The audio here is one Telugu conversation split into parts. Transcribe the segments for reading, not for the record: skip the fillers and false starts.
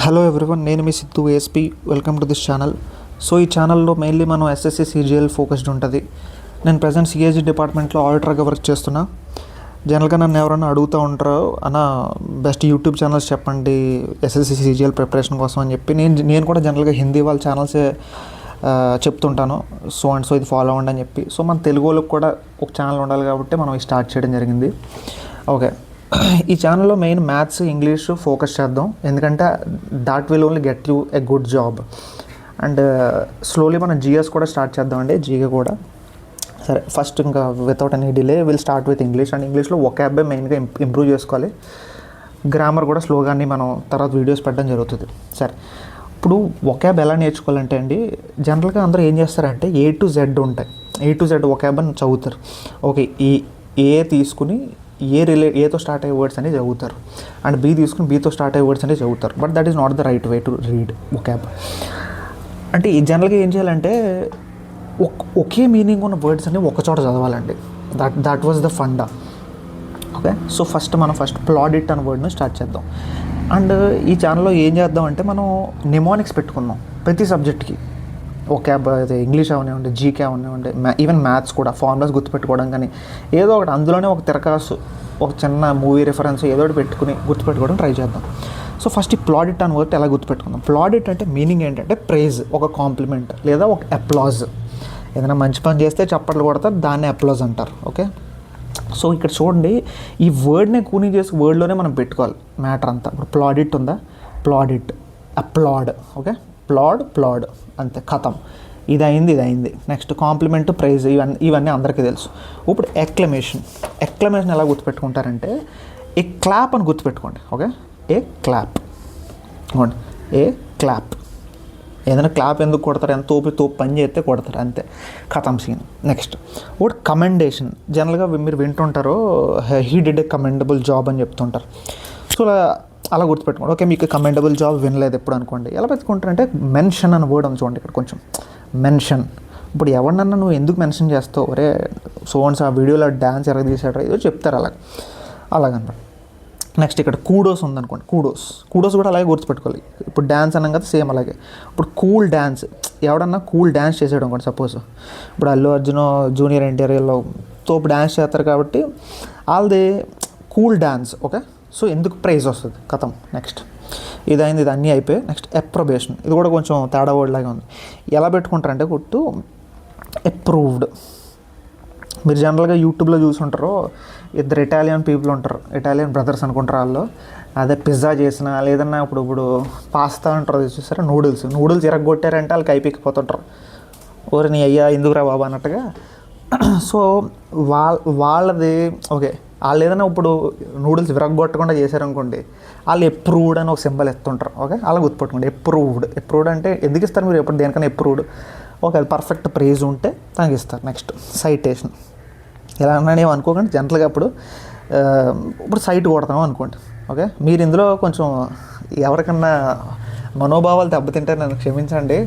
హలో ఎవ్రీవన్, నేను మీ Siddhu ASP. Welcome to this channel. So ఈ ఛానల్లో మెయిన్లీ మనం ఎస్ఎస్సి సిజిఎల్ ఫోకస్డ్ ఉంటుంది. నేను ప్రజెంట్ సిఏజీ డిపార్ట్మెంట్లో ఆడిటర్గా వర్క్ చేస్తున్నా. జనరల్గా నన్ను ఎవరైనా అడుగుతూ ఉంటారో అన్న బెస్ట్ యూట్యూబ్ ఛానల్స్ చెప్పండి ఎస్ఎస్సి సిజిఎల్ ప్రిపరేషన్ కోసం అని చెప్పి నేను కూడా జనరల్గా హిందీ వాళ్ళ ఛానల్సే చెప్తుంటాను. సో ఇది ఫాలో అవ్వండి అని చెప్పి. సో మన తెలుగు వాళ్ళకి కూడా ఒక ఛానల్ ఉండాలి కాబట్టి మనం స్టార్ట్ చేయడం జరిగింది. ఓకే, ఈ ఛానల్లో మెయిన్ మ్యాథ్స్, ఇంగ్లీష్ ఫోకస్ చేద్దాం, ఎందుకంటే that will only get you a good job. And slowly మనం జిఎస్ కూడా స్టార్ట్ చేద్దామండి, జీకే కూడా. సరే, ఫస్ట్ ఇంకా without any delay will start with English. And ఇంగ్లీష్లో వొకాబ్ మెయిన్గా ఇంప్రూవ్ చేసుకోవాలి. గ్రామర్ కూడా స్లోగానే మనం తర్వాత వీడియోస్ పెట్టడం జరుగుతుంది. సరే, ఇప్పుడు వొకాబ్ ఎలా నేర్చుకోవాలంటే అండి, జనరల్గా అందరూ ఏం చేస్తారంటే A to Z ఉంటాయి. A to Z వొకాబ్ అని చదువుతారు. ఓకే, ఈ ఏ తీసుకుని ఏతో స్టార్ట్ అయ్యే వర్డ్స్ అనేది చదువుతారు, అండ్ బి తీసుకుని బీతో స్టార్ట్ అయ్యే వర్డ్స్ అనేది చదువుతారు. But that is not the right way to read vocab. అంటే ఈ జనరల్గా ఏం చేయాలంటే ఒకే మీనింగ్ ఉన్న వర్డ్స్ అన్ని ఒక చోట చదవాలండి. That was the funda. Okay, so మనం ప్లాడిట్ అనే వర్డ్ని స్టార్ట్ చేద్దాం. అండ్ ఈ ఛానల్లో ఏం చేద్దాం అంటే మనం నిమోనిక్స్ పెట్టుకుందాం ప్రతి సబ్జెక్ట్కి. వొకాబ్ అయితే ఇంగ్లీష్ అవనివ్వండి, జీకే అవనివ్వండి, ఈవెన్ మ్యాథ్స్ కూడా ఫార్ములాస్ గుర్తుపెట్టుకోవడం, కానీ ఏదో ఒకటి అందులోనే ఒక తిరకాసు, ఒక చిన్న మూవీ రిఫరెన్స్ ఏదో ఒకటి పెట్టుకుని గుర్తుపెట్టుకోవడం ట్రై చేద్దాం. సో ఫస్ట్ ఈ ప్లాడిట్ అనే వర్డ్ ఎలా గుర్తుపెట్టుకుందాం. ప్లాడిట్ అంటే మీనింగ్ ఏంటంటే ప్రైజ్, ఒక కాంప్లిమెంట్ లేదా ఒక అప్లాజ్. ఏదైనా మంచి పని చేస్తే చప్పట్లు కొడతారు, దాన్ని అప్లాజ్ అంటారు. ఓకే, సో ఇక్కడ చూడండి, ఈ వర్డ్నే కూని చేసి వర్డ్లోనే మనం పెట్టుకోవాలి మ్యాటర్ అంతా. ఇప్పుడు ప్లాడిట్ ఉందా, ప్లాడిట్, అప్లాడ్. ఓకే, ప్లాడ్ అంతే, కథం. ఇది అయింది. నెక్స్ట్ కాంప్లిమెంట్, ప్రైజ్, ఇవన్నీ అందరికీ తెలుసు. ఇప్పుడు ఎక్లమేషన్ ఎలా గుర్తుపెట్టుకుంటారంటే ఏ క్లాప్ అని గుర్తుపెట్టుకోండి. ఓకే, ఏ క్లాప్, ఏ క్లాప్. ఏదైనా క్లాప్ ఎందుకు కొడతారు, ఎంత తోపు పని చేస్తే కొడతారు, అంతే, కథం సీన్. నెక్స్ట్ ఒకటి కమెండేషన్. జనరల్గా మీరు వింటుంటారో he did a commendable job అని చెప్తుంటారు. సో అలా గుర్తుపెట్టుకోండి. ఓకే, మీకు కమెండబుల్ జాబ్ వినలేదు ఎప్పుడు అనుకోండి, ఎలా పెట్టుకుంటారంటే మెన్షన్ అనే వర్డ్ ఉంది చూడండి ఇక్కడ, కొంచెం మెన్షన్. ఇప్పుడు ఎవరినన్నా నువ్వు ఎందుకు మెన్షన్ చేస్తావు, ఒరే సోన్స్ ఆ వీడియోలో డ్యాన్స్ ఎరగదీసాడు ఏదో చెప్తారు, అలాగనమాట. నెక్స్ట్ ఇక్కడ కూడోస్ ఉందనుకోండి, కూడోస్ కూడా అలాగే గుర్తుపెట్టుకోవాలి. ఇప్పుడు డ్యాన్స్ అన్నాం కదా, సేమ్ అలాగే. ఇప్పుడు కూల్ డ్యాన్స్, ఎవడన్నా కూల్ డ్యాన్స్ చేసాడు అనుకోండి, సపోజ్ ఇప్పుడు అల్లు అర్జున్, జూనియర్ ఎన్టీఆర్లో తోపు డ్యాన్స్ చేస్తారు కాబట్టి వాళ్ళది కూల్ డ్యాన్స్. ఓకే, సో ఎందుకు ప్రైజ్ వస్తుంది, కథం. నెక్స్ట్ ఇది అన్నీ అయిపోయి నెక్స్ట్ అప్రొబేషన్. ఇది కూడా కొంచెం తేడా వర్డ్ లాగా ఉంది. ఎలా పెట్టుకుంటారంటే గుర్తు అప్రూవ్డ్. మీరు జనరల్గా యూట్యూబ్లో చూసుంటారో ఇద్దరు ఇటాలియన్ పీపుల్ ఉంటారు, ఇటాలియన్ బ్రదర్స్ అనుకుంటారు వాళ్ళు. అదే పిజ్జా చేసిన లేదన్నా ఇప్పుడు పాస్తా అంటారు చూసారా, నూడిల్స్ ఇరగొట్టారంటే వాళ్ళకి అయిపోయిపోతుంటారు, ఓరి నీ అయ్యా ఎందుకురా బాబా అన్నట్టుగా. సో వాళ్ళది ఓకే, వాళ్ళు ఏదైనా ఇప్పుడు నూడిల్స్ విరగొట్టకుండా చేశారనుకోండి, వాళ్ళు అప్రూవ్డ్ అని ఒక సింబల్ ఎత్తుంటారు. ఓకే, అలా గుర్తుపెట్టుకోండి. అప్రూవ్డ్ అంటే ఎందుకు ఇస్తారు మీరు ఎప్పుడు దేనికైనా అప్రూవ్డ్. ఓకే, అది పర్ఫెక్ట్ ప్రైజ్ ఉంటే దానికి ఇస్తారు. Next citation. ఎలా అన్నా అనుకోకండి, జనరల్గా ఇప్పుడు సైట్ కొడతాము అనుకోండి. ఓకే, మీరు ఇందులో కొంచెం ఎవరికన్నా మనోభావాలు దెబ్బతింటే నన్ను క్షమించండి.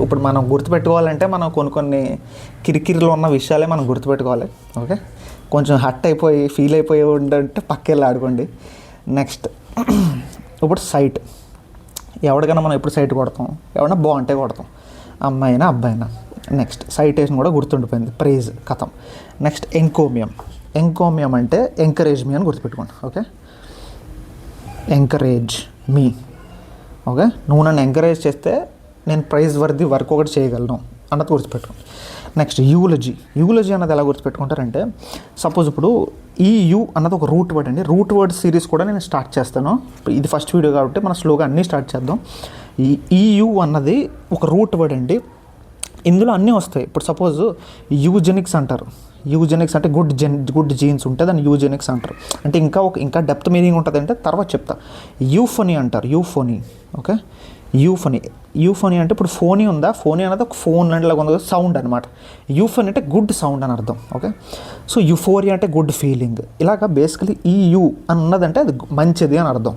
ఇప్పుడు మనం గుర్తుపెట్టుకోవాలంటే మనం కొన్ని కిరికిరిలో ఉన్న విషయాలే మనం గుర్తుపెట్టుకోవాలి. ఓకే, కొంచెం హట్ అయిపోయి ఫీల్ అయిపోయి ఉండంటే పక్కెళ్ళి ఆడుకోండి. నెక్స్ట్ ఇప్పుడు సైట్. ఎవరికైనా మనం ఎప్పుడు సైట్ కొడతాం, ఎవరైనా బాగుంటే కొడతాం, అమ్మాయినా అబ్బాయినా. నెక్స్ట్ సైటేషన్ కూడా గుర్తుండిపోయింది, ప్రైజ్, కథం. నెక్స్ట్ ఎంకోమియం అంటే ఎంకరేజ్ మీ అని గుర్తుపెట్టుకోండి. ఓకే, ఎంకరేజ్ మీ. ఓకే, నువ్వు నన్ను ఎంకరేజ్ చేస్తే నేను ప్రైజ్ వర్ది వర్క్ ఒకటి చేయగలను అన్నది గుర్తుపెట్టుకోండి. నెక్స్ట్ యూలజీ అన్నది ఎలా గుర్తుపెట్టుకుంటారంటే, సపోజ్ ఇప్పుడు ఈ యూ అన్నది ఒక రూట్ వర్డ్ అండి. రూట్ వర్డ్ సిరీస్ కూడా నేను స్టార్ట్ చేస్తాను. ఇది ఫస్ట్ వీడియో కాబట్టి మనం స్లోగా అన్నీ స్టార్ట్ చేద్దాం. ఈ యూ అన్నది ఒక రూట్ వర్డ్ అండి, ఇందులో అన్నీ వస్తాయి. ఇప్పుడు సపోజ్ యూజెనిక్స్ అంటారు. యూజెనిక్స్ అంటే గుడ్ జీన్స్ ఉంటే దాన్ని యూజెనిక్స్ అంటారు. అంటే ఇంకా డెప్త్ మీనింగ్ ఉంటుంది అంటే తర్వాత చెప్తా. యూఫోనీ అంటారు, యూఫోనీ. ఓకే, యూఫోనీ అంటే ఇప్పుడు ఫోనీ ఉందా, ఫోనీ అనేది ఒక ఫోన్ లాంటిలాగా ఉంది, సౌండ్ అనమాట. యూఫోనీ అంటే గుడ్ సౌండ్ అని అర్థం. ఓకే, సో యూఫోరియా అంటే గుడ్ ఫీలింగ్. ఇలాగా బేసికలీ ఈ యూ అన్నదంటే అది మంచిది అని అర్థం.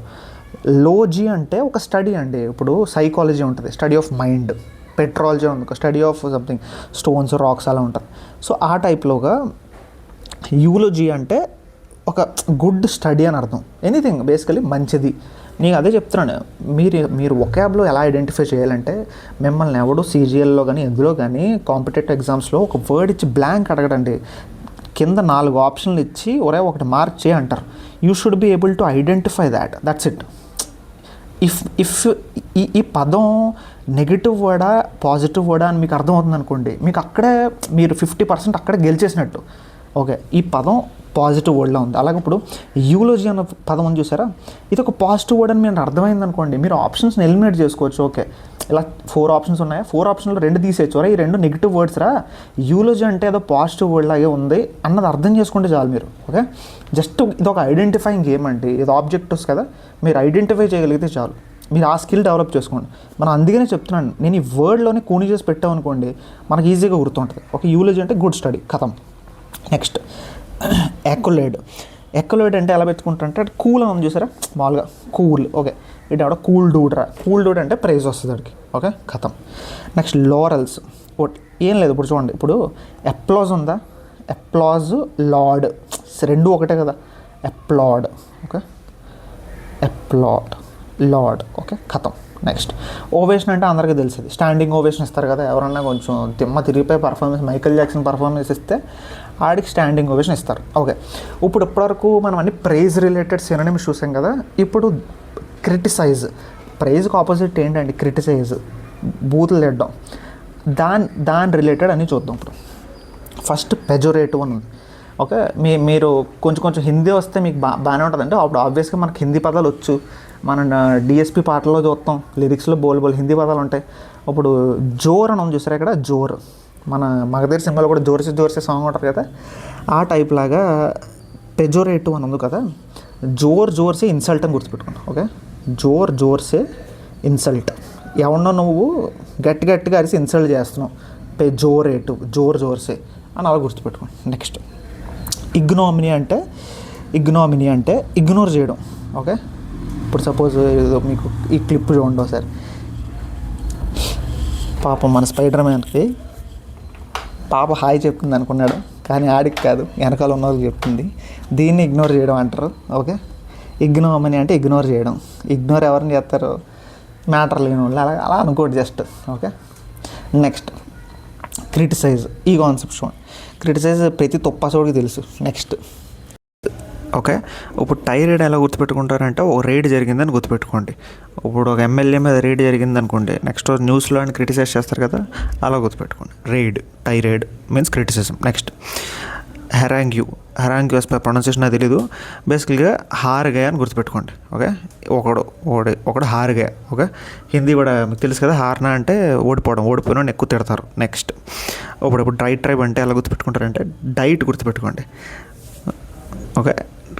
లోజీ అంటే ఒక స్టడీ అండి. ఇప్పుడు సైకాలజీ ఉంటుంది, స్టడీ ఆఫ్ మైండ్. పెట్రాలజీ ఉంది, study of something stones, rocks అలా ఉంటుంది. సో ఆ టైప్లోగా యూలజీ అంటే ఒక గుడ్ స్టడీ అని అర్థం. ఎనీథింగ్ బేసికలీ మంచిది, నేను అదే చెప్తున్నాను. మీరు ఒకాబ్లో ఎలా ఐడెంటిఫై చేయాలంటే, మిమ్మల్ని ఎవడు సీజీఎల్లో కానీ ఎందులో కానీ కాంపిటేటివ్ ఎగ్జామ్స్లో ఒక వర్డ్ ఇచ్చి బ్లాంక్ అడగడండి. కింద 4 ఆప్షన్లు ఇచ్చి ఒరే ఒకటి మార్క్ చేయి అంటారు. You should be able to identify that, that's it. If ఈ పదం నెగిటివ్ వర్డా పాజిటివ్ వర్డా అని మీకు అర్థమవుతుంది అనుకోండి, మీకు అక్కడే మీరు 50% అక్కడే గెలిచేసినట్టు. ఓకే, ఈ పదం పాజిటివ్ వర్డ్లో ఉంది. అలాగే ఇప్పుడు యూలోజీ అన్న పదం అని చూసారా, ఇది ఒక పాజిటివ్ వర్డ్ అని మీరు అర్థమైంది అనుకోండి, మీరు ఆప్షన్స్ని ఎలిమినేట్ చేసుకోవచ్చు. ఓకే, ఇలా 4 ఆప్షన్స్ ఉన్నాయి, 4 ఆప్షన్లో 2 తీసేయచ్చు. ఈ 2 నెగిటివ్ వర్డ్స్ రా, యూలోజీ అంటే ఏదో పాజిటివ్ వర్డ్ లాగే ఉంది అన్నది అర్థం చేసుకుంటే చాలు మీరు. ఓకే, జస్ట్ ఇది ఒక ఐడెంటిఫైయింగ్ గేమ్ అండి. ఇది ఆబ్జెక్టివ్స్ కదా, మీరు ఐడెంటిఫై చేయగలిగితే చాలు. మీరు ఆ స్కిల్ డెవలప్ చేసుకోండి. మనం అందుకనే చెప్తున్నాను, నేను ఈ వర్డ్లోనే కూని చేసి పెట్టామనుకోండి మనకు ఈజీగా గుర్తుంటుంది. ఒక యూలోజీ అంటే గుడ్ స్టడీ కథం. నెక్స్ట్ ఎక్యులేడ్ అంటే ఎలా పెట్టుకుంటారంటే అది కూల్ అని చూసారా, మామూలుగా కూల్. ఓకే, ఇటు ఎవడ కూల్ డూడ్ అంటే ప్రైజ్ వస్తుంది అడికి. ఓకే, కథం. Next laurels. ఏం లేదు, ఇప్పుడు చూడండి, ఇప్పుడు అప్లాజ్ ఉందా, అప్లాజ్ లార్డ్, 2 ఒకటే కదా, applaud. Okay, applaud lord. Okay, కథం. నెక్స్ట్ ఓవేషన్ అంటే అందరికీ తెలిసింది, స్టాండింగ్ ఓవేషన్ ఇస్తారు కదా. ఎవరన్నా కొంచెం తిరిగిపోయి పర్ఫార్మెన్స్, మైకేల్ జాక్సన్ పర్ఫార్మెన్స్ ఇస్తే ఆడికి స్టాండింగ్ ఓవేషన్ ఇస్తారు. ఓకే, ఇప్పటివరకు మనం అన్ని ప్రైజ్ రిలేటెడ్ సినోనిమ్స్ చూసాం కదా. ఇప్పుడు క్రిటిసైజ్, ప్రైజ్కి ఆపోజిట్ ఏంటండి క్రిటిసైజ్, బూతులు తిట్టడం. దాని రిలేటెడ్ అని చూద్దాం. ఇప్పుడు ఫస్ట్ పెజోరేటివ్ అని ఉంది. ఓకే, మీరు కొంచెం హిందీ వస్తే మీకు బాగానే ఉంటుంది. అంటే అప్పుడు ఆబ్వియస్గా మనకు హిందీ పదాలు వచ్చు. మన డిఎస్పి పాటల్లో చూస్తాం, లిరిక్స్లో బోల్ హిందీ పదాలు ఉంటాయి. ఇప్పుడు జోర్ అని ఉంది చూసారా, ఇక్కడ జోర్, మన మగధీర్ సినిమాలో కూడా జోర్సే సాంగ్ ఉంటుంది కదా, ఆ టైప్ లాగా పెజోరేటివ్ అని ఉంది కదా. జోర్సే ఇన్సల్ట్ అని గుర్తుపెట్టుకున్నాను. ఓకే, జోర్సే ఇన్సల్ట్, ఎవరినో నువ్వు గట్టిగా అరిసి ఇన్సల్ట్ చేస్తున్నావు, పెజోరేటివ్, జోర్సే అని అలా గుర్తుపెట్టుకోండి. నెక్స్ట్ ఇగ్నోమినీ అంటే ఇగ్నోర్ చేయడం. ఓకే, ఇప్పుడు సపోజ్ మీకు ఈ క్లిప్ చూడండి ఒకసారి. పాపం మన స్పైడర్ మ్యాన్కి పాప హాయ్ చెప్తుంది అనుకున్నాడు, కానీ ఆడికి కాదు, వెనకాల ఉన్న వాళ్ళకి చెప్తుంది. దీన్ని ఇగ్నోర్ చేయడం అంటారు. ఓకే, ఇగ్నోమినీ అంటే ఇగ్నోర్ చేయడం. ఇగ్నోర్ ఎవరిని చేస్తారు, మ్యాటర్ లేని వాళ్ళు, అలా అనుకోండి జస్ట్. Okay, next criticise. ఈ కాన్సెప్ట్ చూడండి, క్రిటిసైజ్ ప్రతి తొప్పాసోడికి తెలుసు. నెక్స్ట్ ఓకే, ఇప్పుడు టైరైడ్ ఎలా గుర్తుపెట్టుకుంటారంటే ఒక రైడ్ జరిగిందని గుర్తుపెట్టుకోండి. ఇప్పుడు ఒక ఎమ్మెల్యే మీద రైడ్ జరిగింది అనుకోండి, నెక్స్ట్ న్యూస్లో అని క్రిటిసైజ్ చేస్తారు కదా, అలా గుర్తుపెట్టుకోండి. టైరైడ్ మీన్స్ క్రిటిసిజం. నెక్స్ట్ హెరాంగ్యూ ప్రొనౌన్సియేషన్ నాకు తెలీదు, బేసికల్గా హార్గే అని గుర్తుపెట్టుకోండి. ఓకే, ఒకడు హార్గే. ఓకే, హిందీ కూడా మీకు తెలుసు కదా, హార్నా అంటే ఓడిపోయిన ఎక్కువ తిడతారు. నెక్స్ట్ ఇప్పుడు ట్రైబ్ అంటే ఎలా గుర్తుపెట్టుకుంటారంటే డైట్ గుర్తుపెట్టుకోండి. ఓకే,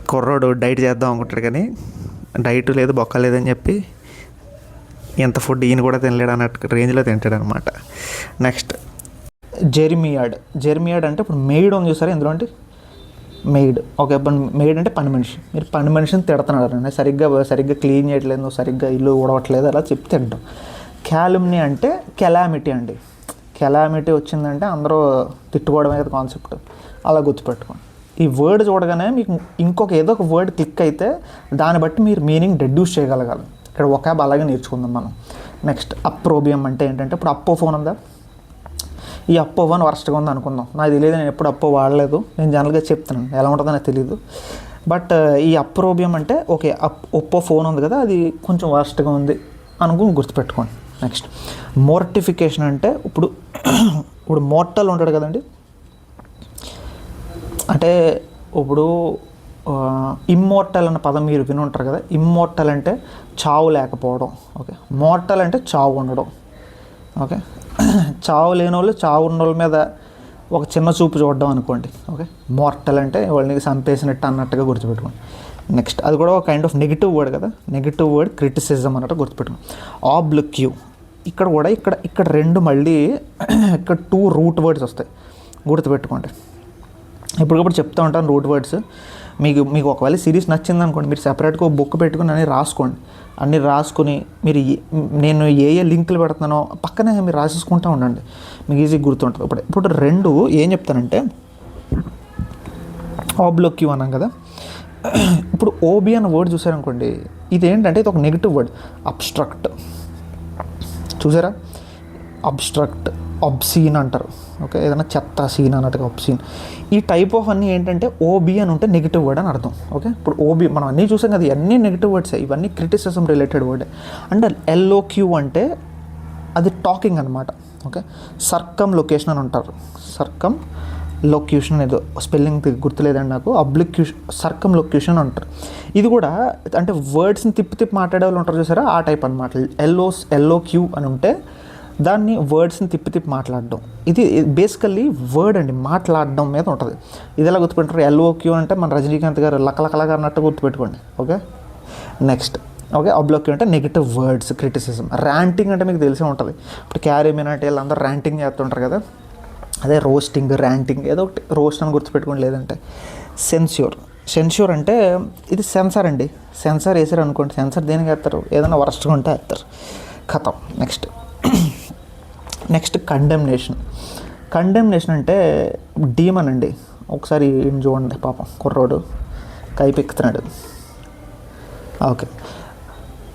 కుర్రోడు డైట్ చేద్దాం అనుకుంటాడు కానీ డైట్ లేదు, బొక్క లేదని చెప్పి ఎంత ఫుడ్ ఈయన కూడా తినలేడు అన్నట్టు రేంజ్లో తింటాడు అనమాట. నెక్స్ట్ జెర్మియాడ్ అంటే ఇప్పుడు మెయిడ్ అని చూసారా, ఇందులో అంటే మెయిడ్. ఓకే, మెయిడ్ అంటే పని మనిషి. మీరు పని మనిషిని తిడుతున్నాడు, సరిగ్గా క్లీన్ చేయట్లేదు, సరిగ్గా ఇల్లు ఊడవట్లేదు, అలా చెప్పి తింటాం. క్యాలుమ్నీ అంటే కెలామిటీ అండి. కెలామిటీ వచ్చిందంటే అందరూ తిట్టుకోవడమే కదా కాన్సెప్ట్, అలా గుర్తుపెట్టుకోండి. ఈ వర్డ్ చూడగానే మీకు ఏదో ఒక వర్డ్ క్లిక్ అయితే దాన్ని బట్టి మీరు మీనింగ్ డెడ్యూస్ చేయగలగాలి. ఇక్కడ ఒకాబ్ అలాగే నేర్చుకుందాం మనం. నెక్స్ట్ అప్రోబియం అంటే ఏంటంటే, ఇప్పుడు అప్పో ఫోన్ ఉందా, ఈ అప్పో ఫోన్ వర్స్ట్గా ఉంది అనుకుందాం. నాకు తెలియదు, నేను ఎప్పుడు అప్పో వాడలేదు, నేను జనరల్గా చెప్తున్నాను ఎలా ఉంటుందో నాకు తెలియదు. బట్ ఈ అప్రోబియం అంటే ఓకే, ఒప్పో ఫోన్ ఉంది కదా, అది కొంచెం వర్స్ట్గా ఉంది అనుకుని గుర్తుపెట్టుకోండి. నెక్స్ట్ మోర్టిఫికేషన్ అంటే ఇప్పుడు మోర్టల్ ఉంటాడు కదండి, అంటే ఇప్పుడు ఇమ్మోర్టల్ అన్న పదం మీరు విని ఉంటారు కదా. ఇమ్మోర్టల్ అంటే చావు లేకపోవడం. ఓకే, మోర్టల్ అంటే చావు ఉండడం. ఓకే, చావు లేని వాళ్ళు చావు ఉన్న వాళ్ళ మీద ఒక చిన్న చూపు చూడడం అనుకోండి. ఓకే, మోర్టల్ అంటే వాళ్ళని చంపేసినట్టు అన్నట్టుగా గుర్తుపెట్టుకోండి. నెక్స్ట్ అది కూడా ఒక కైండ్ ఆఫ్ నెగిటివ్ వర్డ్ కదా, నెగిటివ్ వర్డ్ క్రిటిసిజం అన్నట్టు గుర్తుపెట్టుకోండి. ఆబ్లిక్యూ, ఇక్కడ కూడా ఇక్కడ 2 మళ్ళీ ఇక్కడ 2 రూట్ వర్డ్స్ వస్తాయి, గుర్తుపెట్టుకోండి. ఇప్పటికప్పుడు చెప్తూ ఉంటాను రూట్ వర్డ్స్. మీకు ఒకవేళ సిరీస్ నచ్చింది అనుకోండి, మీరు సెపరేట్గా ఒక బుక్ పెట్టుకుని అన్నీ రాసుకుని మీరు నేను ఏ లింకులు పెడుతున్నానో పక్కనే మీరు రాసేసుకుంటూ ఉండండి, మీకు ఈజీగా గుర్తుంటుంది. ఇప్పుడు 2 ఏం చెప్తానంటే, ఆబ్లిక్యూ అన్నాం కదా, ఇప్పుడు ఓబీ అన్న వర్డ్ చూసారనుకోండి, ఇదేంటంటే ఇది ఒక నెగిటివ్ వర్డ్, అబ్స్ట్రక్ట్. చూసారా, అబ్స్ట్రక్ట్, అబ్సీన్ అంటారు. ఓకే, ఏదైనా చెత్త సీన్ అన్నట్టుగా అబ్సీన్. ఈ టైప్ ఆఫ్ అన్నీ ఏంటంటే ఓబీ అని ఉంటే నెగిటివ్ వర్డ్ అని అర్థం. ఓకే, ఇప్పుడు ఓబీ మనం అన్నీ చూసాం కదా, అన్నీ నెగిటివ్ వర్డ్సే, ఇవన్నీ క్రిటిసిజం రిలేటెడ్ వర్డ్. అండ్ ఎల్ఓక్యూ అంటే అది టాకింగ్ అనమాట. ఓకే, సర్కమ్ లొకేషన్ అని ఉంటారు. సర్కమ్ లొక్యూషన్ ఏదో స్పెల్లింగ్ గుర్తులేదండి నాకు, అబ్లిక్యూషన్, సర్కమ్ లొక్యూషన్ అంటారు. ఇది కూడా అంటే వర్డ్స్ని తిప్పి మాట్లాడే వాళ్ళు ఉంటారు చూసారా, ఆ టైప్ అనమాట. ఎల్ఓక్యూ అని ఉంటే దాన్ని వర్డ్స్ని తిప్పి మాట్లాడడం. ఇది బేసికల్లీ వర్డ్ అండి, మాట్లాడడం మీద ఉంటుంది. ఇది ఎలా గుర్తుపెట్టారు, ఎల్ఓక్యూ అంటే మన రజనీకాంత్ గారు లకలకలగా అన్నట్టు గుర్తుపెట్టుకోండి. Okay, next. ఓకే, అబ్లోక్యూ అంటే నెగిటివ్ వర్డ్స్, క్రిటిసిజం. ర్యాంటింగ్ అంటే మీకు తెలిసే ఉంటుంది. ఇప్పుడు క్యారీ మినాటి వీళ్ళందరూ ర్యాంటింగ్ చేస్తుంటారు కదా, అదే రోస్టింగ్, ర్యాంటింగ్, ఏదో ఒకటి రోస్ట్ అని గుర్తుపెట్టుకోండి. లేదంటే సెన్స్యూర్ అంటే ఇది సెన్సార్ అండి. సెన్సార్ వేసారు అనుకోండి, సెన్సార్ దేనికి వేస్తారు, ఏదైనా వరస్ట్గా ఉంటే వేస్తారు, ఖతం. నెక్స్ట్ కండెమ్నేషన్ అంటే డీమన్ అండి. ఒకసారి చూడండి, పాపం కుర్రోడు కైపెక్కుతున్నాడు. ఓకే,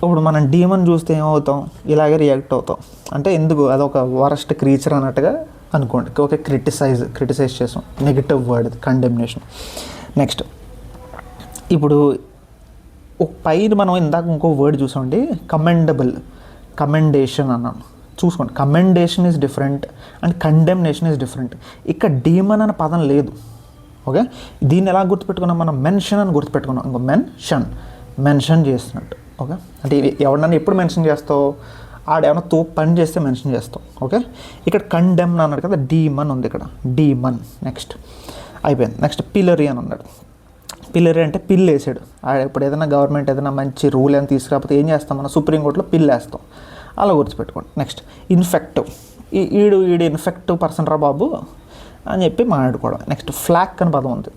ఇప్పుడు మనం డీమన్ చూస్తే ఏమవుతాం, ఇలాగే రియాక్ట్ అవుతాం. అంటే ఎందుకు, అదొక వరస్ట్ క్రీచర్ అన్నట్టుగా అనుకోండి. ఓకే, క్రిటిసైజ్ చేసాం, నెగిటివ్ వర్డ్, కండెమ్నేషన్. నెక్స్ట్ ఇప్పుడు పైన మనం ఇందాక ఇంకో వర్డ్ చూసామండి, కమెండేషన్ అన్నాను. చూసుకోండి, commendation is different and condemnation is different. ఇక్కడ డీమన్ అనే పదం లేదు. ఓకే, దీన్ని ఎలా గుర్తుపెట్టుకున్నాం మనం, మెన్షన్ అని గుర్తుపెట్టుకున్నాం. ఇంకో మెన్షన్ చేస్తున్నట్టు. ఓకే, అంటే ఎవరినైనా ఎప్పుడు మెన్షన్ చేస్తావు, ఆడేమన్నా పని చేస్తే మెన్షన్ చేస్తాం. ఓకే, ఇక్కడ కండెమ్ అన్నాడు కదా, డీమన్ ఉంది ఇక్కడ, డీమన్. నెక్స్ట్ అయిపోయింది. నెక్స్ట్ పిల్లరీ అని అన్నాడు. పిల్లరీ అంటే పిల్లు వేసాడు. ఇప్పుడు ఏదైనా గవర్నమెంట్ ఏదైనా మంచి రూల్ అని తీసుకురాకపోతే ఏం చేస్తాం, మనం సుప్రీంకోర్టులో పిల్లు వేస్తాం. అలా గుర్తుపెట్టుకోండి. నెక్స్ట్ ఇన్ఫెక్టివ్, ఈడు ఇన్ఫెక్టివ్ పర్సన్ రా బాబు అని చెప్పి మాట్లాడుకోవడం. నెక్స్ట్ ఫ్లాగ్ అని పదం ఉంది.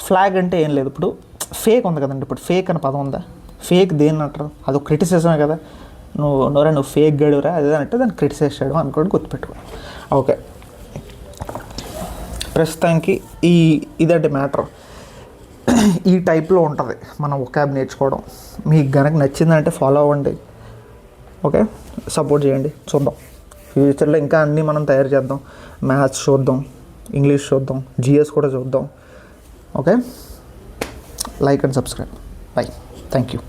ఫ్లాగ్ అంటే ఏం లేదు, ఇప్పుడు ఫేక్ ఉంది కదండి, ఇప్పుడు ఫేక్ అని పదం ఉందా, ఫేక్ దేన్ని అంటారు, అదొక క్రిటిసిజమే కదా. నువ్వు ఫేక్ గడువురా అదే అంటే దాన్ని క్రిటిసైజ్ చేయడం అనుకోండి, గుర్తుపెట్టుకోండి. ఓకే, ప్రస్తుతానికి ఇదంటే మ్యాటర్ ఈ టైప్లో ఉంటుంది మనం వొకాబ్ నేర్చుకోవడం. మీకు కనుక నచ్చిందంటే ఫాలో అవ్వండి. ఓకే, సపోర్ట్ చేయండి. చూద్దాం ఫ్యూచర్లో ఇంకా అన్నీ మనం తయారు చేద్దాం. మ్యాథ్స్ చూద్దాం, ఇంగ్లీష్ చూద్దాం, జిఎస్ కూడా చూద్దాం. Okay, like and subscribe. By, thank you.